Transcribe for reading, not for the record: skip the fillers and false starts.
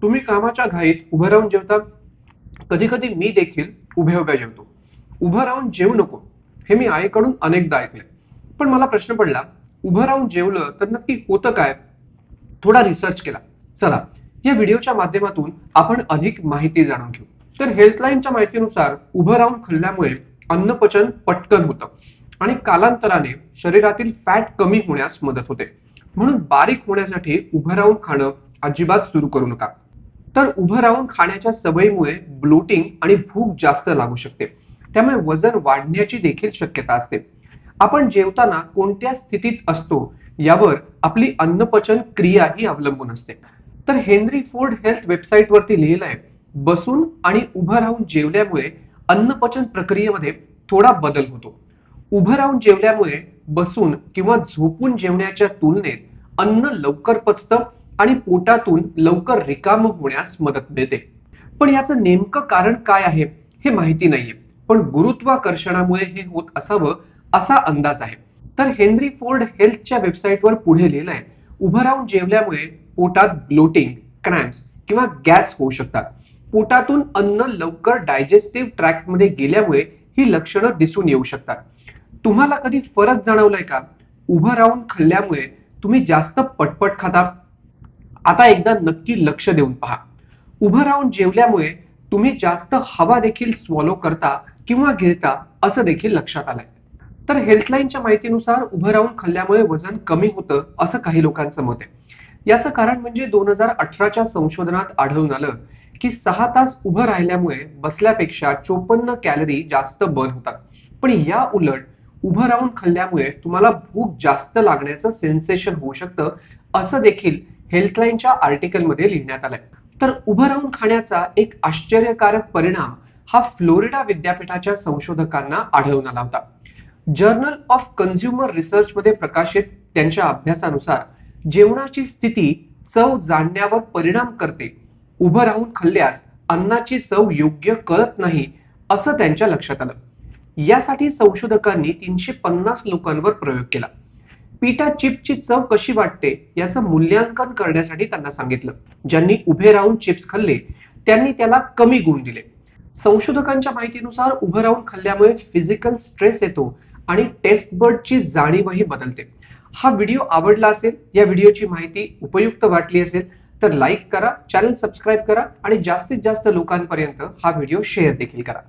तुम्ही कामाच्या घाईत उभं राहून जेवता. कधी कधी मी देखील उभ्या उभ्या जेवतो. उभं राहून जेवू नको हे मी आईकडून अनेकदा ऐकले. पण मला प्रश्न पडला, उभं राहून जेवलं तर नक्की होतं काय? थोडा रिसर्च केला. चला, या व्हिडिओच्या माध्यमातून आपण अधिक माहिती जाणून घेऊ. तर हेल्थलाईनच्या माहितीनुसार उभं राहून खाल्ल्यामुळे अन्नपचन पटकन होतं आणि कालांतराने शरीरातील फॅट कमी होण्यास मदत होते. म्हणून बारीक होण्यासाठी उभं राहून खाणं अजिबात सुरू करू नका. तर उभं राहून खाण्याच्या सवयीमुळे ब्लोटिंग आणि भूक जास्त लागू शकते. त्यामुळे वजन वाढण्याची देखील शक्यता असते. आपण जेवताना कोणत्या स्थितीत असतो यावर आपली अन्नपचन क्रिया ही अवलंबून असते. तर हेनरी फोर्ड हेल्थ वेबसाईट वरती लिहिलं आहे, बसून आणि उभं राहून जेवल्यामुळे अन्नपचन प्रक्रियेमध्ये थोडा बदल होतो. उभं राहून जेवल्यामुळे बसून किंवा झोपून जेवण्याच्या तुलनेत अन्न लवकर पचतं आणि पोटातून लवकर रिकाम होण्यास मदत मिळते. पण याचं नेमकं कारण काय आहे हे माहिती नाहीये. पण गुरुत्वाकर्षणामुळे हे होत असावं असा अंदाज आहे. तर हेनरी फोर्ड हेल्थच्या वेबसाईटवर पुढे लिहिलंय, उभं राहून जेवल्यामुळे पोटात ब्लोटिंग, क्रॅम्प्स किंवा गॅस होऊ शकतात. पोटातून अन्न लवकर डायजेस्टिव्ह ट्रॅक्ट मध्ये गेल्यामुळे ही लक्षणं दिसून येऊ शकतात. तुम्हाला कधी फरक जाणवलाय का? उभं राहून खाल्ल्यामुळे तुम्ही जास्त पटपट खाता? आता एकदा नक्की लक्ष देऊन पहा. उभं राहून जेवल्यामुळे तुम्ही जास्त हवा देखील स्वॉलो करता किंवा गिळता असं देखील लक्षात आलंय. तर हेल्थलाईनच्या माहितीनुसार उभं राहून खाल्ल्यामुळे वजन कमी होतं असं काही लोकांचं मत आहे. याचं कारण म्हणजे 2018च्या संशोधनात आढळून आलं की 6 तास उभं राहिल्यामुळे बसल्यापेक्षा 54 कॅलरी जास्त बर्न होतात. पण या उलट उभं राहून खाल्ल्यामुळे तुम्हाला भूक जास्त लागण्याचं सेन्सेशन होऊ शकतं असं देखील हेल्थलाईनच्या आर्टिकलमध्ये लिहिण्यात आलंय. तर उभं राहून खाण्याचा एक आश्चर्यकारक परिणाम हा फ्लोरिडा विद्यापीठाच्या संशोधकांना आढळून आला होता. जर्नल ऑफ कन्झ्युमर रिसर्च मध्ये प्रकाशित त्यांच्या अभ्यासानुसार जेवणाची स्थिती चव जाणण्यावर परिणाम करते. उभं राहून खाल्ल्यास अन्नाची चव योग्य कळत नाही असं त्यांच्या लक्षात आलं. यासाठी संशोधकांनी 350 लोकांवर प्रयोग केला. पिटा चिपची चव कशी वाटते याचं मूल्यांकन करण्यासाठी त्यांना सांगितलं. ज्यांनी उभे राहून चिप्स खाल्ले त्यांनी त्याला कमी गुण दिले. संशोधकांच्या माहितीनुसार उभं राहून खाल्ल्यामुळे फिजिकल स्ट्रेस येतो आणि टेस्ट बर्डची जाणीवही बदलते. हा व्हिडिओ आवडला असेल, या व्हिडिओची माहिती उपयुक्त वाटली असेल तर लाईक करा, चॅनल सबस्क्राईब करा आणि जास्तीत जास्त लोकांपर्यंत हा व्हिडिओ शेअर देखील करा.